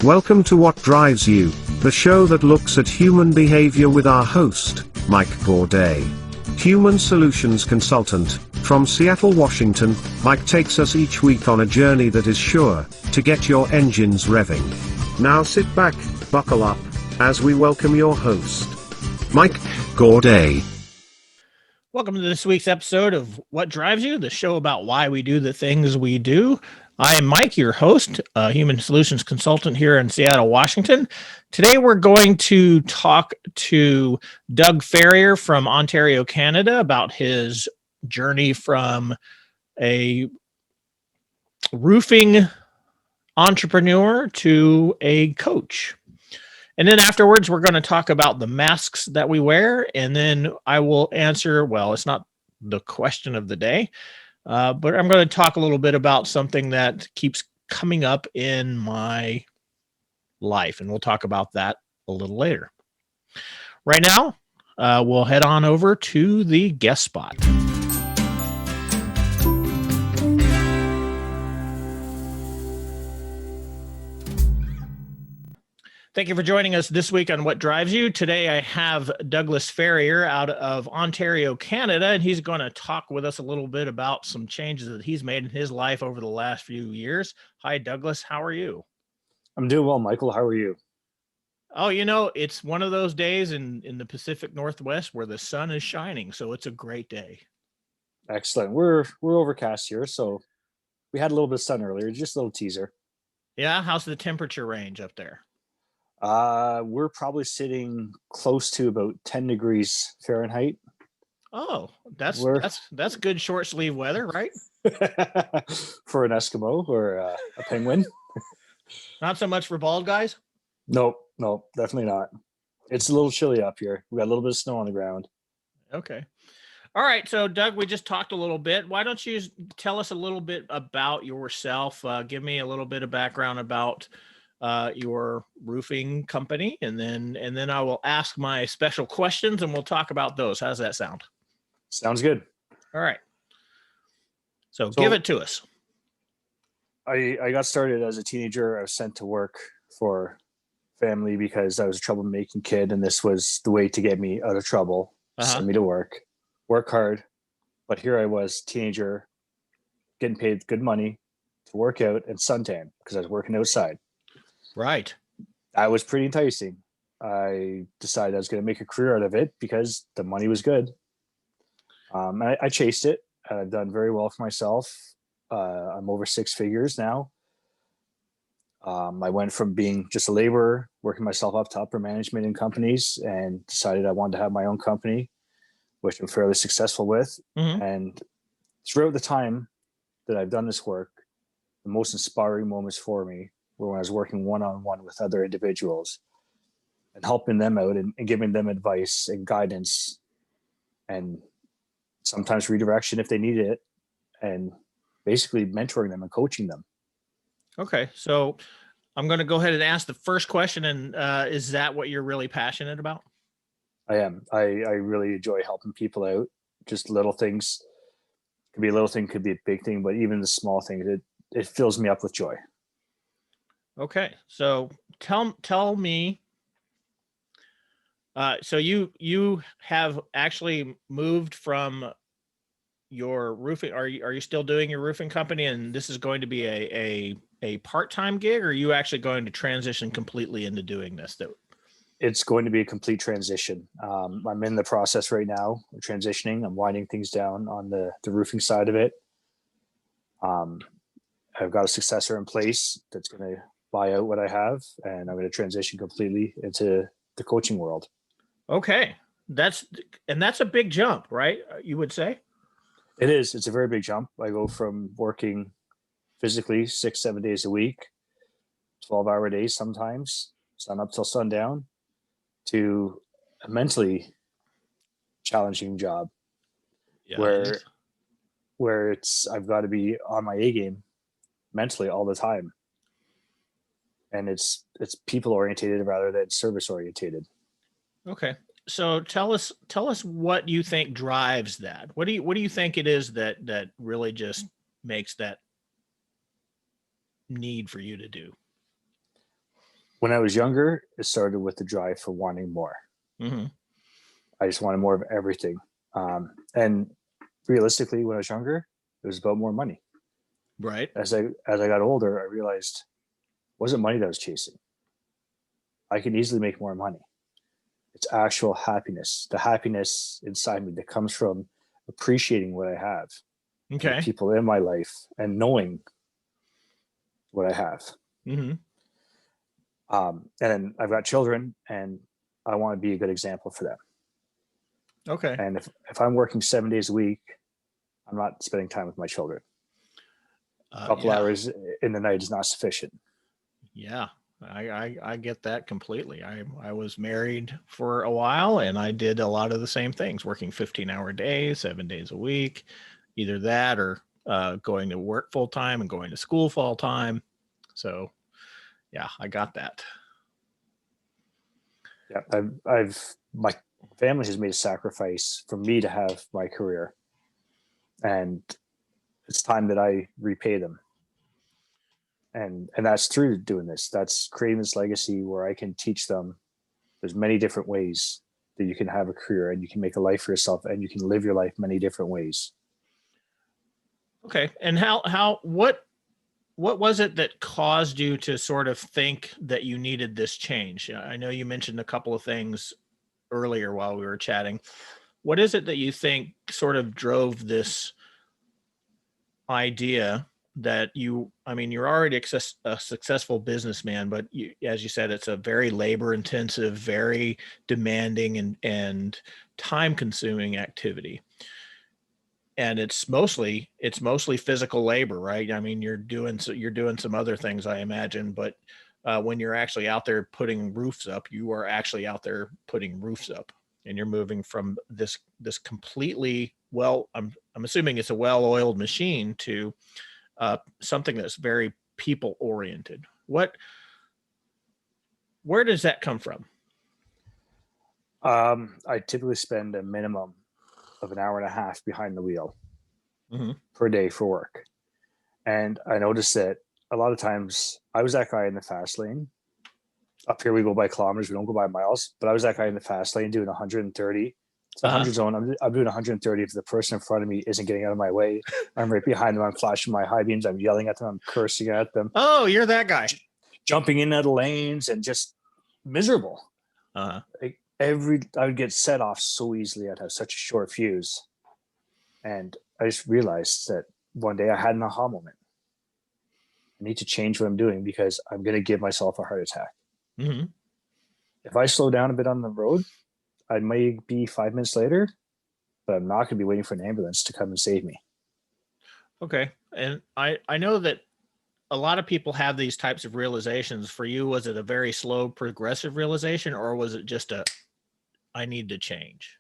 Welcome to What Drives You, the show that looks at human behavior with our host, Mike Gourday. Human solutions consultant, from Seattle, Washington, Mike takes us each week on a journey that is sure to get your engines revving. Now sit back, buckle up, as we welcome your host, Mike Gourday. Welcome to this week's episode of What Drives You, the show about why we do the things we do. I am Mike, your host, a human solutions consultant here in Seattle, Washington. Today, we're going to talk to Doug Ferrier from Ontario, Canada, about his journey from a roofing entrepreneur to a coach. And then afterwards, we're going to talk about the masks that we wear. And then I will answer, well, it's not the question of the day, but I'm going to talk a little bit about something that keeps coming up in my life. And we'll talk about that a little later. Right now, we'll head on over to the guest spot. Thank you for joining us this week on What Drives You. Today I have Douglas Ferrier out of Ontario, Canada, and he's going to talk with us a little bit about some changes that he's made in his life over the last few years. Hi, Douglas. How are you? I'm doing well, Michael. How are you? Oh, it's one of those days in the Pacific Northwest where the sun is shining, so it's a great day. Excellent. We're overcast here, so we had a little bit of sun earlier, just a little teaser. Yeah, how's the temperature range up there? We're probably sitting close to about 10 degrees Fahrenheit. Oh, that's good short sleeve weather, right? For an Eskimo or a penguin. Not so much for bald guys? Nope, definitely not. It's a little chilly up here. We got a little bit of snow on the ground. Okay. All right. So, Doug, we just talked a little bit. Why don't you tell us a little bit about yourself? Give me a little bit of background about your roofing company, and then I will ask my special questions and we'll talk about those. How does that sound? Sounds good. All right. So give it to us. I got started as a teenager. I was sent to work for family because I was a troublemaking kid, and this was the way to get me out of trouble. Send me to work hard. But here I was, teenager, getting paid good money to work out and suntan because I was working outside. Right. That was pretty enticing. I decided I was going to make a career out of it because the money was good. I chased it. I've done very well for myself. I'm over six figures now. I went from being just a laborer, working myself up to upper management in companies, and decided I wanted to have my own company, which I'm fairly successful with. Mm-hmm. And throughout the time that I've done this work, the most inspiring moments for me were when I was working one-on-one with other individuals and helping them out and giving them advice and guidance and sometimes redirection if they need it, and basically mentoring them and coaching them. Okay. So I'm going to go ahead and ask the first question. And is that what you're really passionate about? I am. I really enjoy helping people out. Just little things. Could be a little thing, could be a big thing, but even the small things, it fills me up with joy. Okay, so tell me. So you have actually moved from your roofing. Are you still doing your roofing company, and this is going to be a part-time gig, or are you actually going to transition completely into doing this? It's going to be a complete transition. I'm in the process right now of transitioning. I'm winding things down on the roofing side of it. I've got a successor in place that's going to buy out what I have, and I'm going to transition completely into the coaching world. Okay. That's a big jump, right? You would say? It is. It's a very big jump. I go from working physically 6-7 days a week, 12-hour days sometimes, sun up till sundown, to a mentally challenging job. Yeah, where I've got to be on my A game mentally all the time. And it's people orientated rather than service orientated. Okay. So tell us what you think drives that. What do you think it is that really just makes that need for you to do? When I was younger, it started with the drive for wanting more. Mm-hmm. I just wanted more of everything. And realistically, when I was younger, it was about more money. Right. As I got older, I realized it wasn't money that I was chasing. I can easily make more money. It's actual happiness, the happiness inside me that comes from appreciating what I have, and the Okay. people in my life, and knowing what I have. Mm-hmm. And I've got children, and I want to be a good example for them. Okay. And if I'm working 7 days a week, I'm not spending time with my children. A couple Yeah. hours in the night is not sufficient. Yeah. I get that completely. I was married for a while and I did a lot of the same things, working 15-hour days, 7 days a week, either that or going to work full time and going to school full time. So yeah, I got that. Yeah, my family has made a sacrifice for me to have my career, and it's time that I repay them. And that's through doing this. That's creating this legacy where I can teach them there's many different ways that you can have a career and you can make a life for yourself and you can live your life many different ways. Okay. And what was it that caused you to sort of think that you needed this change? I know you mentioned a couple of things earlier while we were chatting. What is it that you think sort of drove this idea that you're already a successful businessman, but as you said, it's a very labor intensive, very demanding and time consuming activity. And it's mostly physical labor, right? I mean, you're doing some other things, I imagine, but when you're actually out there putting roofs up, you are actually out there putting roofs up, and you're moving from this completely I'm assuming it's a well-oiled machine to something that's very people oriented. Where does that come from? I typically spend a minimum of an hour and a half behind the wheel Mm-hmm. per day for work. And I noticed that a lot of times I was that guy in the fast lane. Up here, we go by kilometers, we don't go by miles, but I was that guy in the fast lane doing 130. It's the 100 zone. I'm doing 130. If the person in front of me isn't getting out of my way, I'm right behind them. I'm flashing my high beams. I'm yelling at them. I'm cursing at them. Oh, you're that guy. Jumping in out of lanes and just miserable. Uh-huh. I would get set off so easily. I'd have such a short fuse. And I just realized that one day I had an aha moment. I need to change what I'm doing because I'm going to give myself a heart attack. Mm-hmm. If I slow down a bit on the road, I might be 5 minutes later, but I'm not going to be waiting for an ambulance to come and save me. Okay. And I know that a lot of people have these types of realizations. For you, was it a very slow, progressive realization, or was it just I need to change?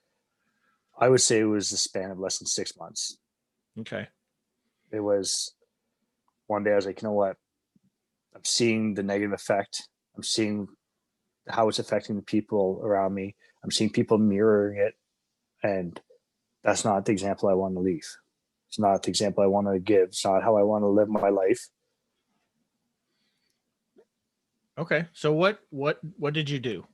I would say it was the span of less than 6 months. Okay. It was one day I was like, you know what? I'm seeing the negative effect. I'm seeing how it's affecting the people around me. I'm seeing people mirroring it. And that's not the example I want to leave. It's not the example I want to give. It's not how I want to live my life. Okay. So what did you do?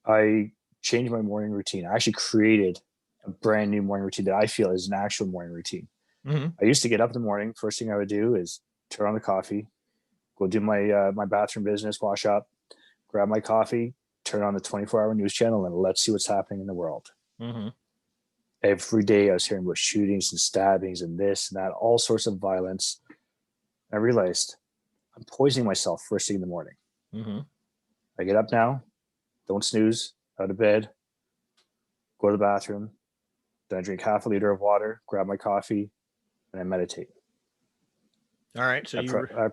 I changed my morning routine. I actually created a brand new morning routine that I feel is an actual morning routine. Mm-hmm. I used to get up in the morning. First thing I would do is turn on the coffee, go do my my bathroom business, wash up, grab my coffee, turn on the 24-hour news channel, and let's see what's happening in the world. Mm-hmm. Every day I was hearing about shootings and stabbings and this and that, all sorts of violence. I realized I'm poisoning myself first thing in the morning. Mm-hmm. I get up now, don't snooze, out of bed, go to the bathroom, then I drink half a liter of water, grab my coffee, and I meditate. All right. So I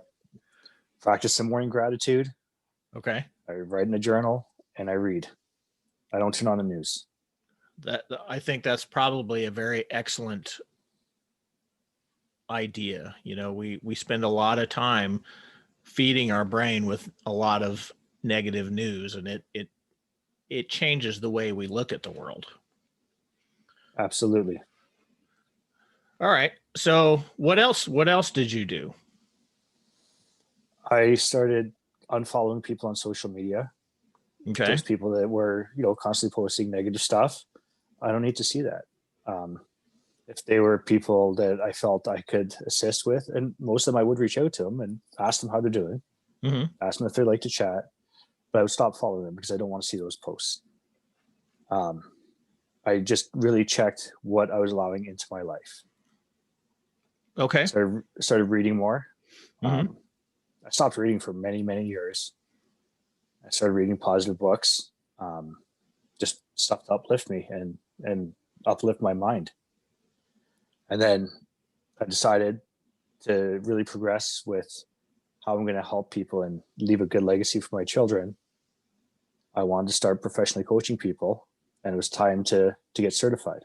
practice some morning gratitude. Okay. I write in a journal and I read. I don't turn on the news. That I think that's probably a very excellent idea. You know, we spend a lot of time feeding our brain with a lot of negative news, and it changes the way we look at the world. Absolutely. All right. So what else did you do? I started unfollowing people on social media. Okay. Those people that were, constantly posting negative stuff. I don't need to see that. If they were people that I felt I could assist with, and most of them I would reach out to them and ask them how they're doing, ask them if they'd like to chat, but I would stop following them because I don't want to see those posts. I just really checked what I was allowing into my life. Okay. Started reading more. I stopped reading for many, many years. I started reading positive books, just stuff to uplift me and uplift my mind. And then I decided to really progress with how I'm going to help people and leave a good legacy for my children. I wanted to start professionally coaching people, and it was time to get certified.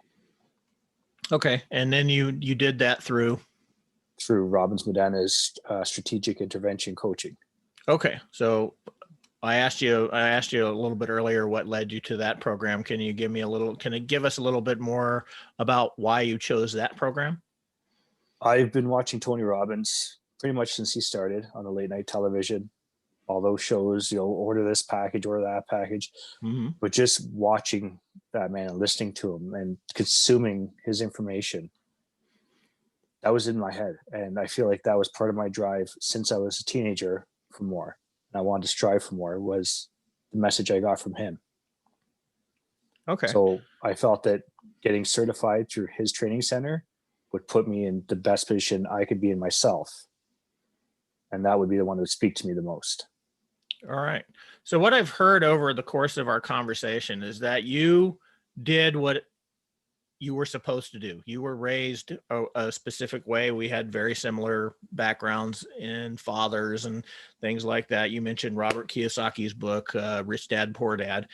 Okay. And then you did that through Robbins Medana's strategic intervention coaching. Okay. So I asked you a little bit earlier what led you to that program. Can you give us a little bit more about why you chose that program? I've been watching Tony Robbins pretty much since he started on the late night television. All those shows, order this package, order that package. But just watching that man and listening to him and consuming his information, that was in my head. And I feel like that was part of my drive since I was a teenager for more. And I wanted to strive for more, was the message I got from him. Okay. So I felt that getting certified through his training center would put me in the best position I could be in myself. And that would be the one that would speak to me the most. All right. So what I've heard over the course of our conversation is that you did what you were supposed to do. You were raised a specific way. We had very similar backgrounds in fathers and things like that. You mentioned Robert Kiyosaki's book, Rich Dad, Poor Dad.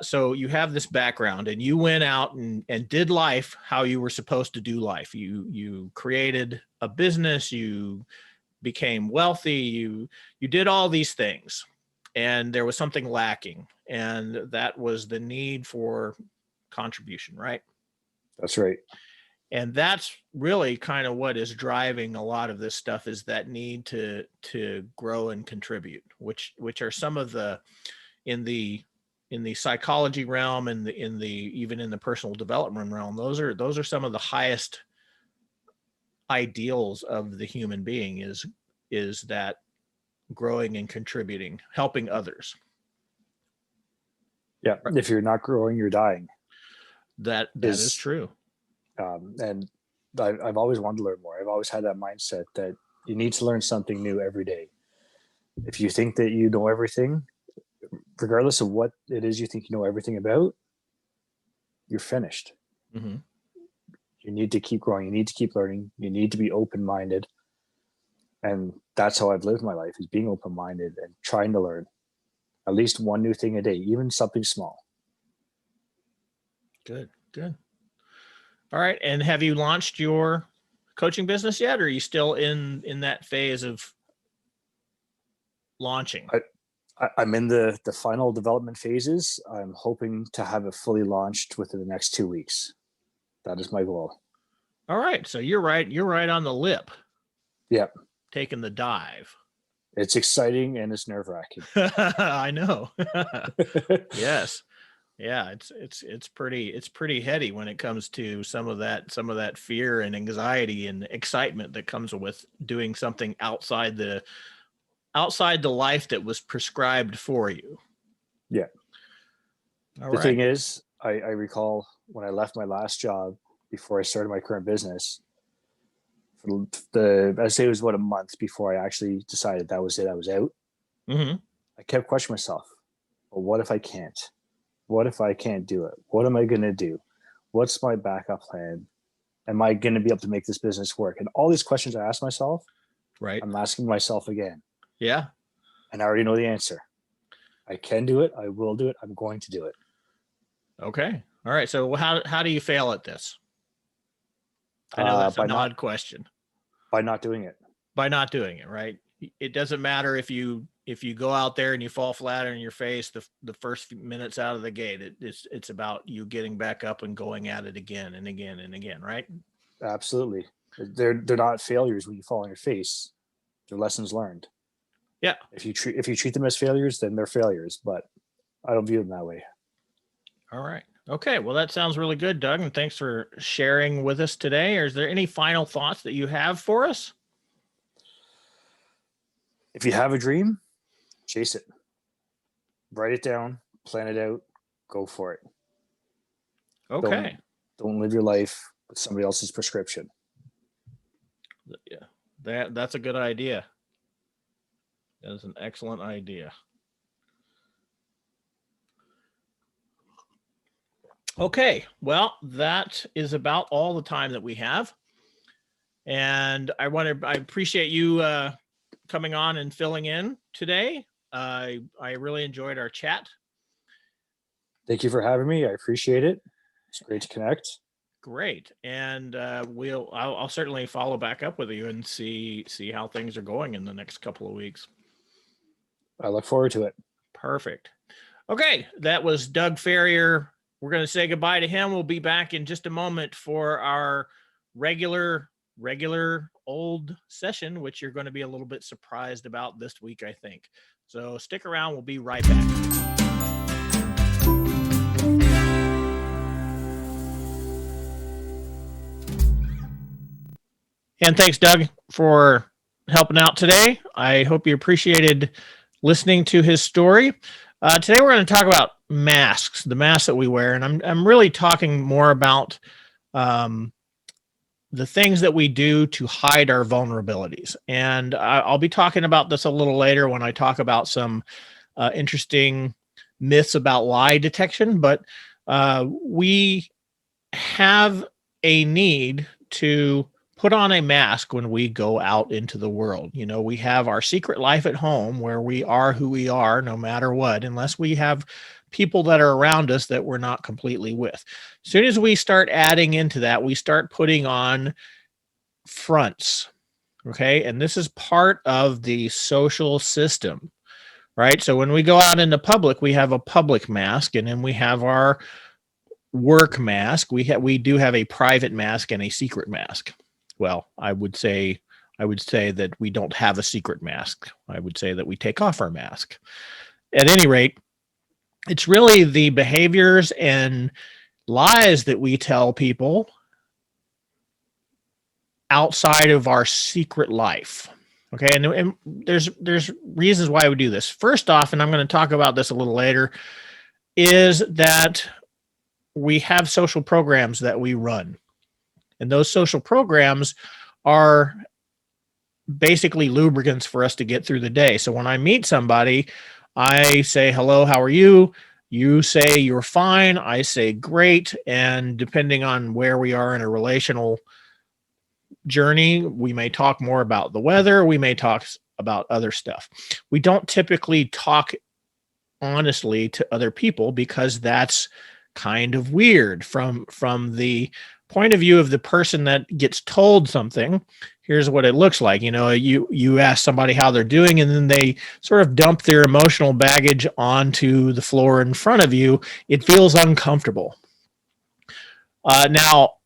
So you have this background and you went out and did life how you were supposed to do life. You created a business, you became wealthy, you did all these things, and there was something lacking, and that was the need for contribution, right? That's right. And that's really kind of what is driving a lot of this stuff, is that need to grow and contribute, which are some of the in the psychology realm and even in the personal development realm, those are some of the highest ideals of the human being, is that growing and contributing, helping others. Yeah. If you're not growing, you're dying. That is true. And I've always wanted to learn more. I've always had that mindset that you need to learn something new every day. If you think that you know everything, regardless of what it is you think you know everything about, you're finished. You need to keep growing. You need to keep learning. You need to be open-minded. And that's how I've lived my life, is being open-minded and trying to learn at least one new thing a day, even something small. Good. All right. And have you launched your coaching business yet, or are you still in that phase of launching? I'm in the final development phases. I'm hoping to have it fully launched within the next 2 weeks. That is my goal. All right. So you're right on the lip. Yep. Taking the dive. It's exciting and it's nerve-wracking. I know. Yes. Yeah, it's pretty heady when it comes to some of that fear and anxiety and excitement that comes with doing something outside the life that was prescribed for you. Yeah. The thing is, I recall when I left my last job before I started my current business, I'd say it was about a month before I actually decided that was it. I was out. I kept questioning myself, well, what if I can't? What if I can't do it? What am I going to do? What's my backup plan? Am I going to be able to make this business work? And all these questions I asked myself, right, I'm asking myself again. Yeah. And I already know the answer. I can do it. I will do it. I'm going to do it. Okay. All right. So how do you fail at this? I know that's an odd question. By not doing it. By not doing it, right? It doesn't matter if you go out there and you fall flat on your face the first few minutes out of the gate. It's about you getting back up and going at it again and again and again, right? Absolutely. They're not failures when you fall on your face. They're lessons learned. Yeah. If you treat them as failures, then they're failures. But I don't view them that way. All right. Okay. Well, that sounds really good, Doug. And thanks for sharing with us today. Is there any final thoughts that you have for us? If you have a dream, chase it. Write it down, plan it out, go for it. Okay. Don't live your life with somebody else's prescription. Yeah. That's a good idea. That is an excellent idea. Okay, well, that is about all the time that we have. And I appreciate you coming on and filling in today. I really enjoyed our chat. Thank you for having me. I appreciate it. It's great to connect. Great. And I'll certainly follow back up with you and see how things are going in the next couple of weeks. I look forward to it. Perfect. Okay, that was Doug Ferrier. We're going to say goodbye to him. We'll be back in just a moment for our regular old session, which you're going to be a little bit surprised about this week, I think. So stick around. We'll be right back. And thanks, Doug, for helping out today. I hope you appreciated listening to his story. Today we're going to talk about masks, the masks that we wear, and I'm really talking more about the things that we do to hide our vulnerabilities. And I'll be talking about this a little later when I talk about some interesting myths about lie detection. But we have a need to put on a mask when we go out into the world. You know, we have our secret life at home where we are who we are no matter what, unless we have people that are around us that we're not completely with. As soon as we start adding into that, we start putting on fronts. Okay. And this is part of the social system, right? So when we go out into public, we have a public mask, and then we have our work mask. We do have a private mask and a secret mask. Well, I would say that we don't have a secret mask. I would say that we take off our mask. At any rate, it's really the behaviors and lies that we tell people outside of our secret life. Okay, and there's reasons why we do this. First off, and I'm going to talk about this a little later, is that we have social programs that we run. And those social programs are basically lubricants for us to get through the day. So when I meet somebody, I say, hello, how are you? You say you're fine. I say great. And depending on where we are in a relational journey, we may talk more about the weather. We may talk about other stuff. We don't typically talk honestly to other people because that's kind of weird from the point of view of the person that gets told something. Here's what it looks like. You know, you ask somebody how they're doing, and then they sort of dump their emotional baggage onto the floor in front of you. It feels uncomfortable. Now,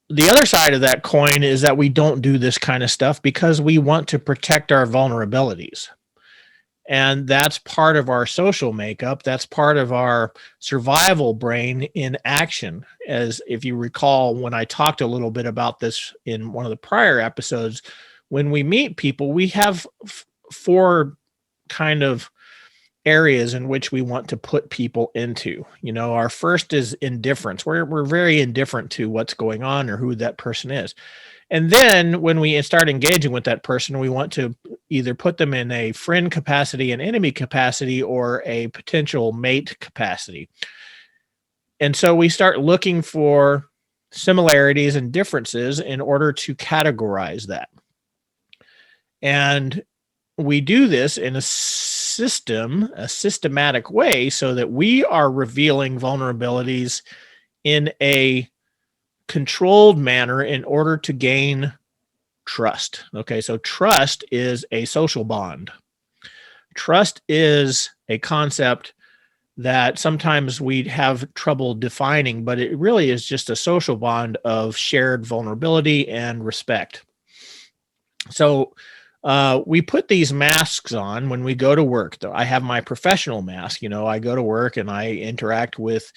the other side of that coin is that we don't do this kind of stuff because we want to protect our vulnerabilities. And that's part of our social makeup. That's part of our survival brain in action. As if you recall, when I talked a little bit about this in one of the prior episodes, when we meet people, we have four kind of areas in which we want to put people into. You know, our first is indifference. We're very indifferent to what's going on or who that person is. And then when we start engaging with that person, we want to either put them in a friend capacity, an enemy capacity, or a potential mate capacity. And so we start looking for similarities and differences in order to categorize that. And we do this in a systematic way so that we are revealing vulnerabilities in a controlled manner in order to gain trust. Okay, so trust is a social bond. Trust is a concept that sometimes we have trouble defining, but it really is just a social bond of shared vulnerability and respect. So we put these masks on when we go to work. Though I have my professional mask. I go to work and I interact with,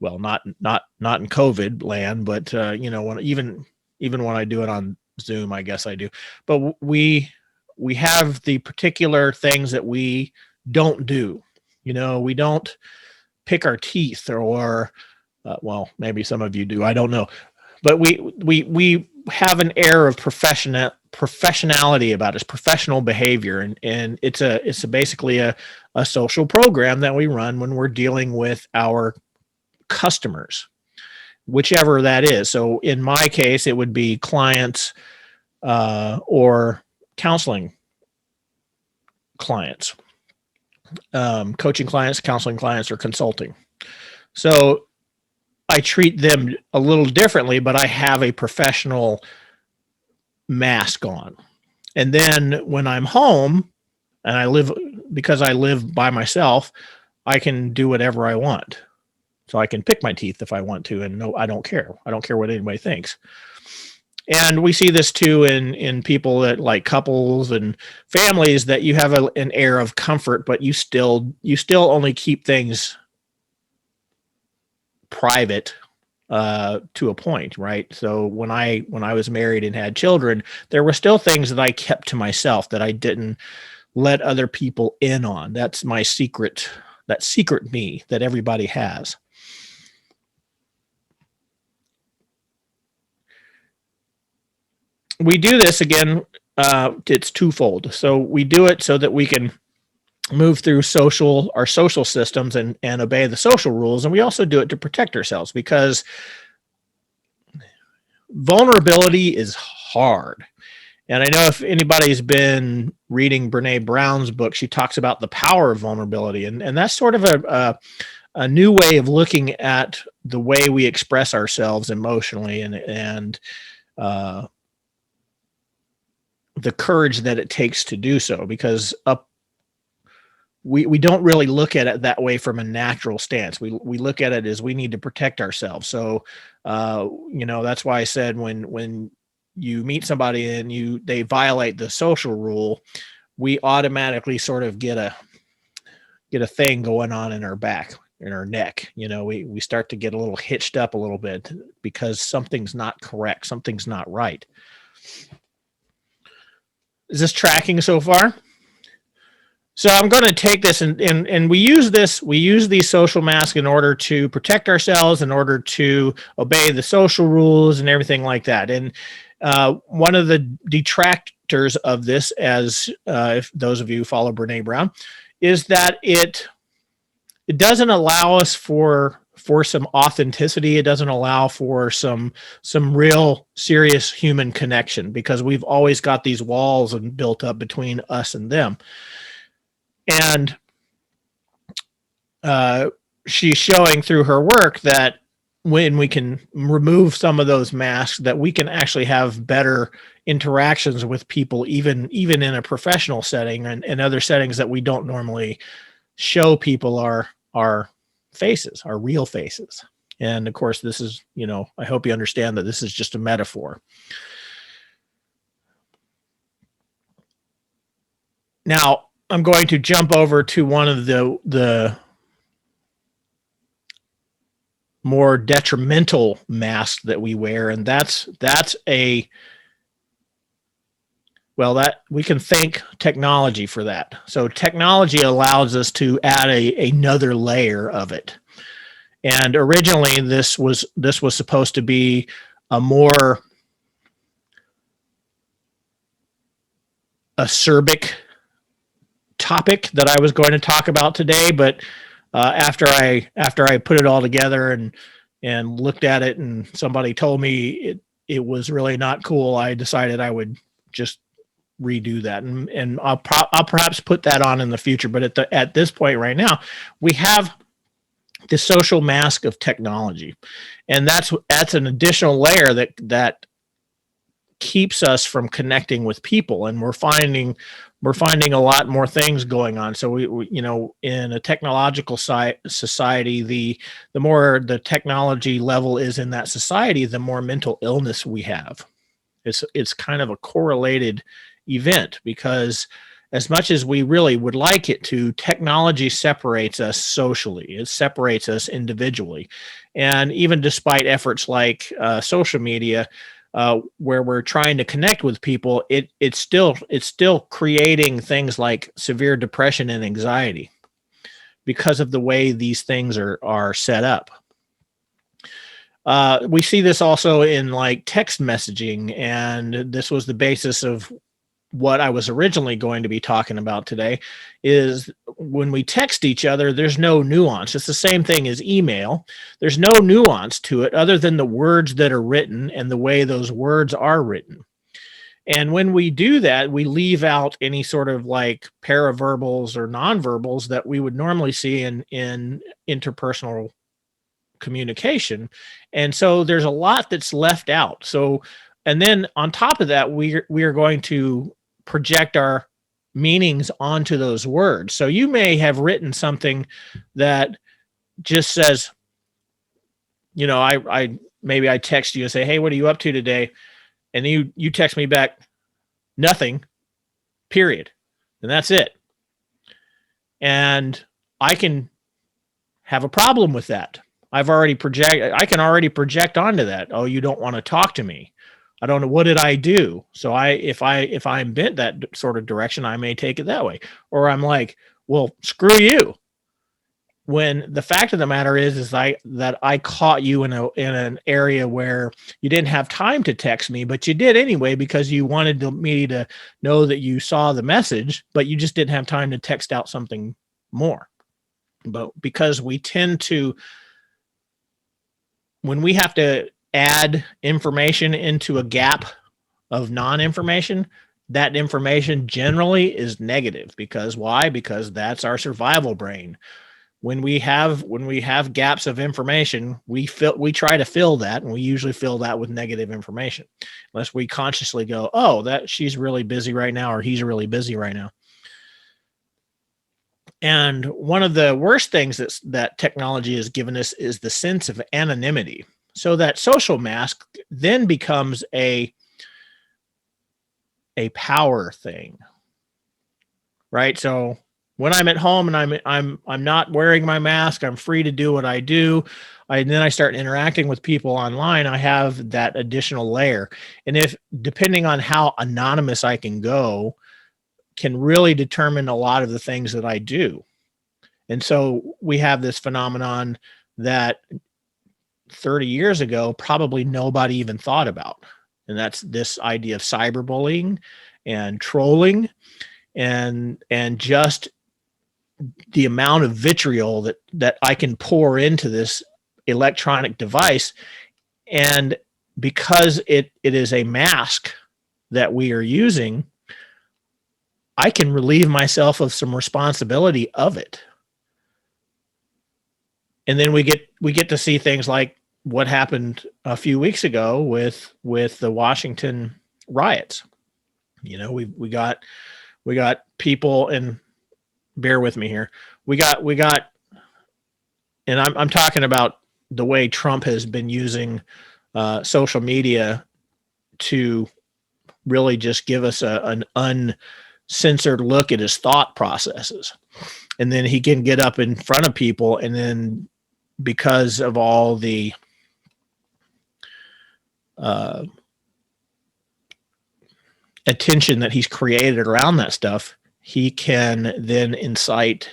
well, not in COVID land, but when even when I do it on Zoom, I guess I do. But we have the particular things that we don't do. We don't pick our teeth, or well, maybe some of you do. I don't know, but we have an air of professionality about us, professional behavior, and it's basically a social program that we run when we're dealing with our customers, whichever that is. So in my case, it would be clients or counseling clients, coaching clients, counseling clients, or consulting. So I treat them a little differently, but I have a professional mask on. And then when I'm home and because I live by myself, I can do whatever I want. So I can pick my teeth if I want to, and no, I don't care. I don't care what anybody thinks. And we see this too in people that, like couples and families, that you have an air of comfort, but you still only keep things private to a point, right? So when I was married and had children, there were still things that I kept to myself, that I didn't let other people in on. That's my secret, that secret me that everybody has. We do this again, it's twofold. So we do it so that we can move through our social systems and obey the social rules. And we also do it to protect ourselves, because vulnerability is hard. And I know if anybody's been reading Brene Brown's book, she talks about the power of vulnerability. And that's sort of a new way of looking at the way we express ourselves emotionally, and the courage that it takes to do so, because we don't really look at it that way from a natural stance. We look at it as we need to protect ourselves. So, that's why I said when you meet somebody and they violate the social rule, we automatically sort of get a thing going on in our back, in our neck. We start to get a little hitched up a little bit because something's not correct. Something's not right. Is this tracking so far? So I'm going to take this and we use these social masks in order to protect ourselves, in order to obey the social rules and everything like that. And one of the detractors of this, as if those of you who follow Brene Brown, is that it doesn't allow us for some authenticity. It doesn't allow for some real serious human connection, because we've always got these walls built up between us and them. And she's showing through her work that when we can remove some of those masks, that we can actually have better interactions with people, even in a professional setting and other settings that we don't normally show people our faces, our real faces. And of course, this is, I hope you understand that this is just a metaphor. Now, I'm going to jump over to one of the more detrimental masks that we wear, and that's that we can thank technology for that. So technology allows us to add another layer of it. And originally this was supposed to be a more acerbic topic that I was going to talk about today, but after I put it all together and looked at it, and somebody told me it was really not cool, I decided I would just redo that, and I'll perhaps put that on in the future. But at this point right now, we have the social mask of technology, and that's an additional layer that keeps us from connecting with people, and we're finding a lot more things going on. So we in a technological society, the more the technology level is in that society, the more mental illness we have. It's kind of a correlated event, because as much as we really would like it to, technology separates us socially. It separates us individually. And even despite efforts like social media, where we're trying to connect with people, it's still creating things like severe depression and anxiety because of the way these things are set up. We see this also in like text messaging, and this was the basis of what I was originally going to be talking about today. Is when we text each other, there's no nuance. It's the same thing as email. There's no nuance to it other than the words that are written and the way those words are written. And when we do that, we leave out any sort of like paraverbals or nonverbals that we would normally see in interpersonal communication. And so there's a lot that's left out. So, and then on top of that, we are going to project our meanings onto those words. So you may have written something that just says, you know, I maybe I text you and say, hey, what are you up to today? And you text me back, nothing, period. And that's it. And I can have a problem with that. I can already project onto that. Oh, you don't want to talk to me. I don't know, what did I do? So if I'm bent that sort of direction, I may take it that way. Or I'm like, well, screw you. When the fact of the matter is that I caught you in an area where you didn't have time to text me, but you did anyway because you wanted me to know that you saw the message, but you just didn't have time to text out something more. But because we tend to, when we have to add information into a gap of non-information, that information generally is negative. Because why? Because that's our survival brain. When we have gaps of information, we try to fill that, and we usually fill that with negative information, unless we consciously go, oh, that she's really busy right now, or he's really busy right now. And one of the worst things that technology has given us is the sense of anonymity. So that social mask then becomes a power thing, right? So when I'm at home and I'm not wearing my mask, I'm free to do what I do. And then I start interacting with people online, I have that additional layer. And if, depending on how anonymous I can go, can really determine a lot of the things that I do. And so we have this phenomenon that 30 years ago, probably nobody even thought about. And that's this idea of cyberbullying and trolling and just the amount of vitriol that I can pour into this electronic device. And because it is a mask that we are using, I can relieve myself of some responsibility of it. And then we get to see things like what happened a few weeks ago with the Washington riots. You know, we got people, and bear with me here. We got, and I'm talking about the way Trump has been using social media to really just give us an uncensored look at his thought processes. And then he can get up in front of people, and then because of all the attention that he's created around that stuff, he can then incite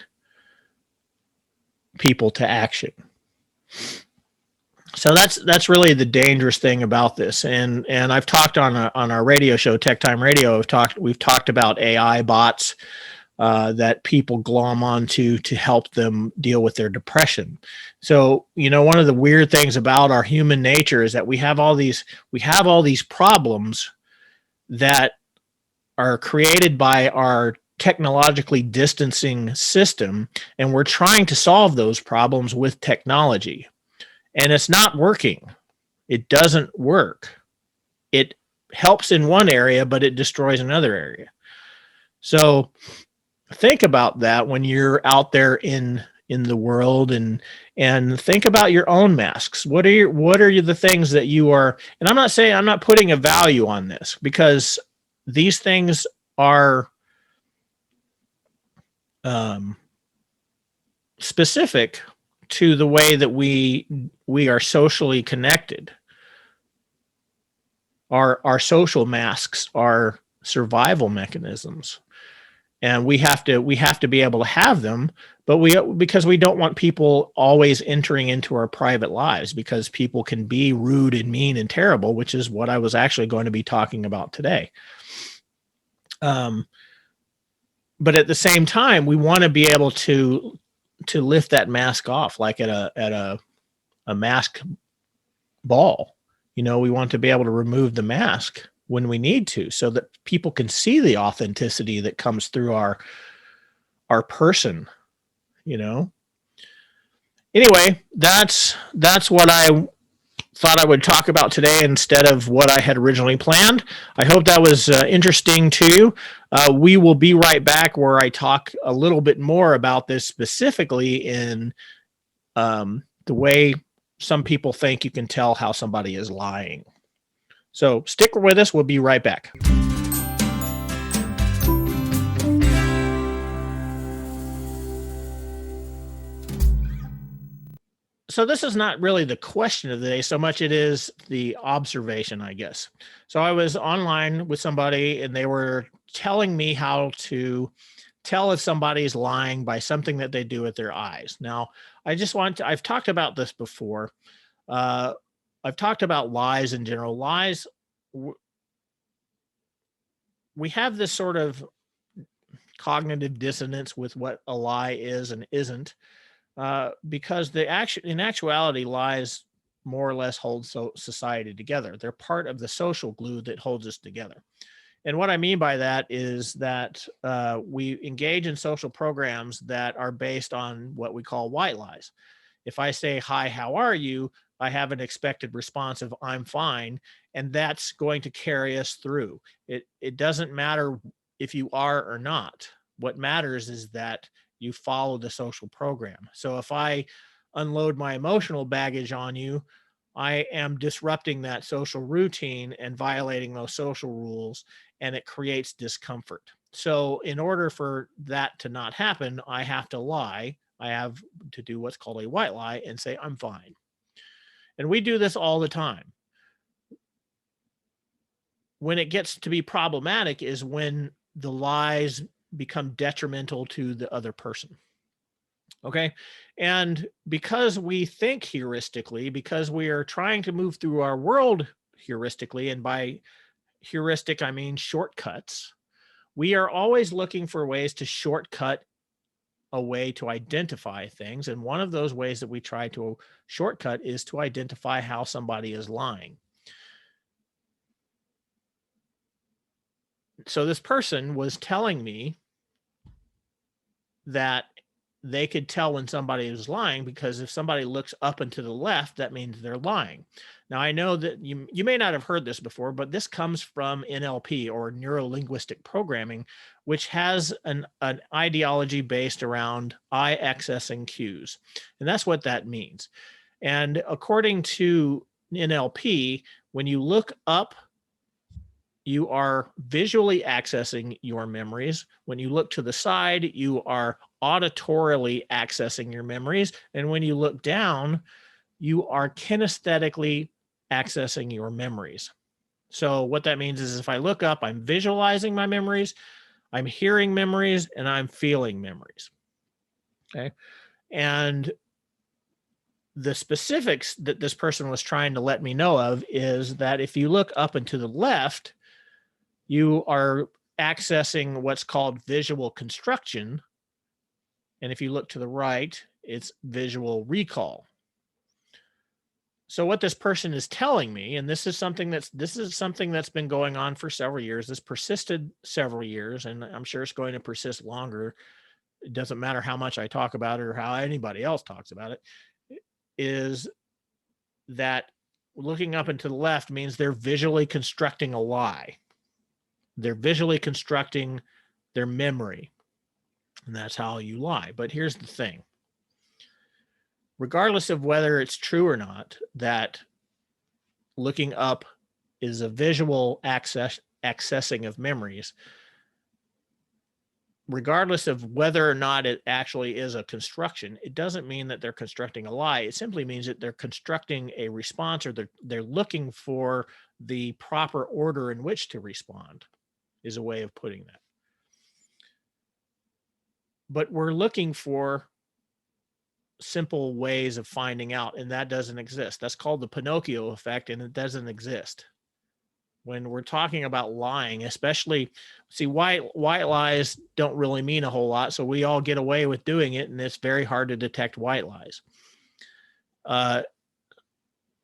people to action. So that's really the dangerous thing about this. And I've talked on our radio show, Tech Time Radio, we've talked about AI bots that people glom onto to help them deal with their depression. So, you know, one of the weird things about our human nature is that we have all these problems that are created by our technologically distancing system, and we're trying to solve those problems with technology. And it's not working. It doesn't work. It helps in one area, but it destroys another area. So think about that when you're out there in the world, and think about your own masks. What are the things that you are, and I'm not putting a value on this, because these things are specific to the way that we are socially connected. Our social masks are survival mechanisms, and we have to be able to have them, but because we don't want people always entering into our private lives, because people can be rude and mean and terrible, which is what I was actually going to be talking about today. But at the same time, we want to be able to lift that mask off, like at a mask ball. We want to be able to remove the mask when we need to, so that people can see the authenticity that comes through our person. Anyway, that's what I thought I would talk about today instead of what I had originally planned. I hope that was interesting to you. We will be right back, where I talk a little bit more about this, specifically in the way some people think you can tell how somebody is lying. So stick with us. We'll be right back. So this is not really the question of the day so much it is the observation, I guess. So I was online with somebody, and they were telling me how to tell if somebody is lying by something that they do with their eyes. Now, I've talked about this before. I've talked about lies in general. Lies, we have this sort of cognitive dissonance with what a lie is and isn't. Because in actuality, lies more or less hold society together. They're part of the social glue that holds us together. And what I mean by that is that we engage in social programs that are based on what we call white lies. If I say, "Hi, how are you?" I have an expected response of "I'm fine," and that's going to carry us through. It doesn't matter if you are or not. What matters is that you follow the social program. So if I unload my emotional baggage on you, I am disrupting that social routine and violating those social rules, and it creates discomfort. So in order for that to not happen, I have to lie. I have to do what's called a white lie and say, "I'm fine." And we do this all the time. When it gets to be problematic is when the lies become detrimental to the other person. Okay. And because we think heuristically, because we are trying to move through our world heuristically, and by heuristic, I mean shortcuts, we are always looking for ways to shortcut a way to identify things. And one of those ways that we try to shortcut is to identify how somebody is lying. So this person was telling me that they could tell when somebody is lying, because if somebody looks up and to the left, that means they're lying. Now, I know that you may not have heard this before, but this comes from NLP, or neuro-linguistic programming, which has an ideology based around eye accessing cues. And that's what that means. And according to NLP, when you look up, you are visually accessing your memories. When you look to the side, you are auditorily accessing your memories. And when you look down, you are kinesthetically accessing your memories. So what that means is, if I look up, I'm visualizing my memories, I'm hearing memories, and I'm feeling memories. Okay. And the specifics that this person was trying to let me know of is that if you look up and to the left, you are accessing what's called visual construction. And if you look to the right, it's visual recall. So what this person is telling me, and this is something that's been going on for several years. This persisted several years, and I'm sure it's going to persist longer. It doesn't matter how much I talk about it or how anybody else talks about it, is that looking up and to the left means they're visually constructing a lie. They're visually constructing their memory, and that's how you lie. But here's the thing. Regardless of whether it's true or not that looking up is a visual accessing of memories, regardless of whether or not it actually is a construction, it doesn't mean that they're constructing a lie. It simply means that they're constructing a response, or they're looking for the proper order in which to respond, is a way of putting that. But we're looking for simple ways of finding out, and that doesn't exist. That's called the Pinocchio effect, and it doesn't exist. When we're talking about lying, especially, see, white lies don't really mean a whole lot, so we all get away with doing it, and it's very hard to detect white lies.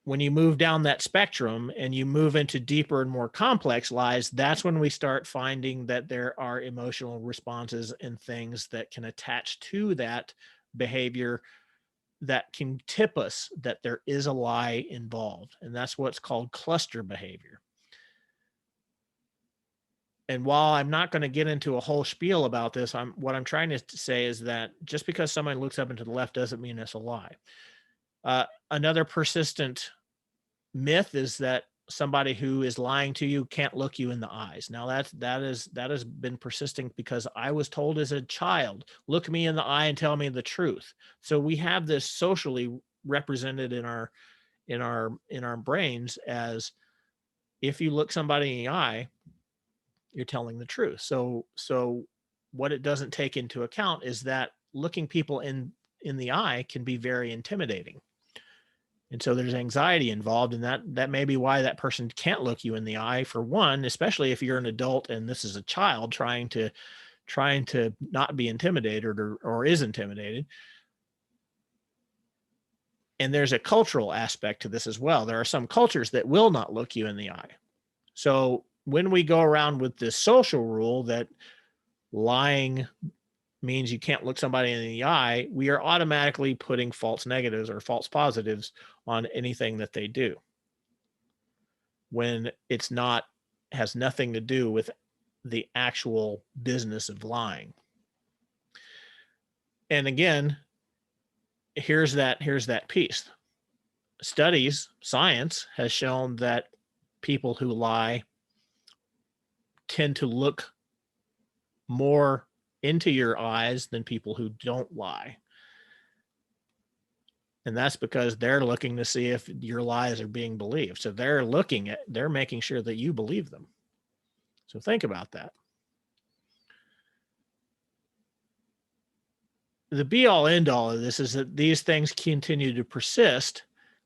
When you move down that spectrum and you move into deeper and more complex lies, that's when we start finding that there are emotional responses and things that can attach to that behavior that can tip us that there is a lie involved. And that's what's called cluster behavior. And while I'm not going to get into a whole spiel about this, what I'm trying to say is that just because someone looks up and to the left doesn't mean it's a lie. Another persistent myth is that somebody who is lying to you can't look you in the eyes. Now that has been persisting because I was told as a child, look me in the eye and tell me the truth. So we have this socially represented in our brains as, if you look somebody in the eye, you're telling the truth. So what it doesn't take into account is that looking people in the eye can be very intimidating. And so there's anxiety involved, and that may be why that person can't look you in the eye, for one, especially if you're an adult and this is a child trying to not be intimidated or is intimidated. And there's a cultural aspect to this as well. There are some cultures that will not look you in the eye. So when we go around with this social rule that lying means you can't look somebody in the eye, we are automatically putting false negatives or false positives on anything that they do, when it's not, has nothing to do with the actual business of lying. And again, here's that piece. Science has shown that people who lie tend to look more into your eyes than people who don't lie. And that's because they're looking to see if your lies are being believed. So they're making sure that you believe them. So think about that. The be all end all of this is that these things continue to persist,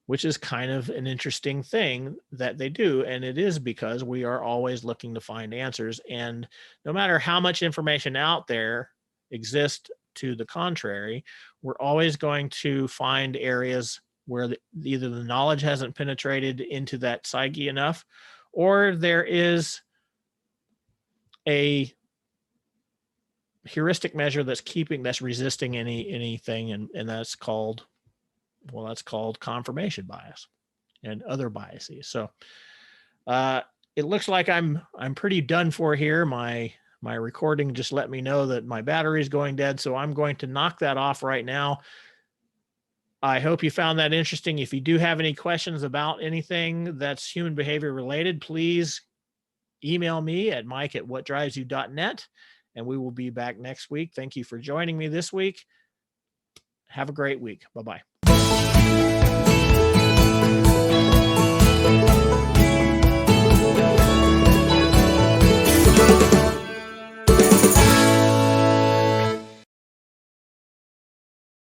which is kind of an interesting thing that they do. And it is because we are always looking to find answers. And no matter how much information out there exists to the contrary, we're always going to find areas where either the knowledge hasn't penetrated into that psyche enough, or there is a heuristic measure that's resisting anything, and that's called confirmation bias and other biases. So it looks like I'm pretty done for here. My recording just let me know that my battery is going dead, so I'm going to knock that off right now. I hope you found that interesting. If you do have any questions about anything that's human behavior related, please email me at mike@whatdrivesyou.net, and we will be back next week. Thank you for joining me this week. Have a great week. Bye-bye.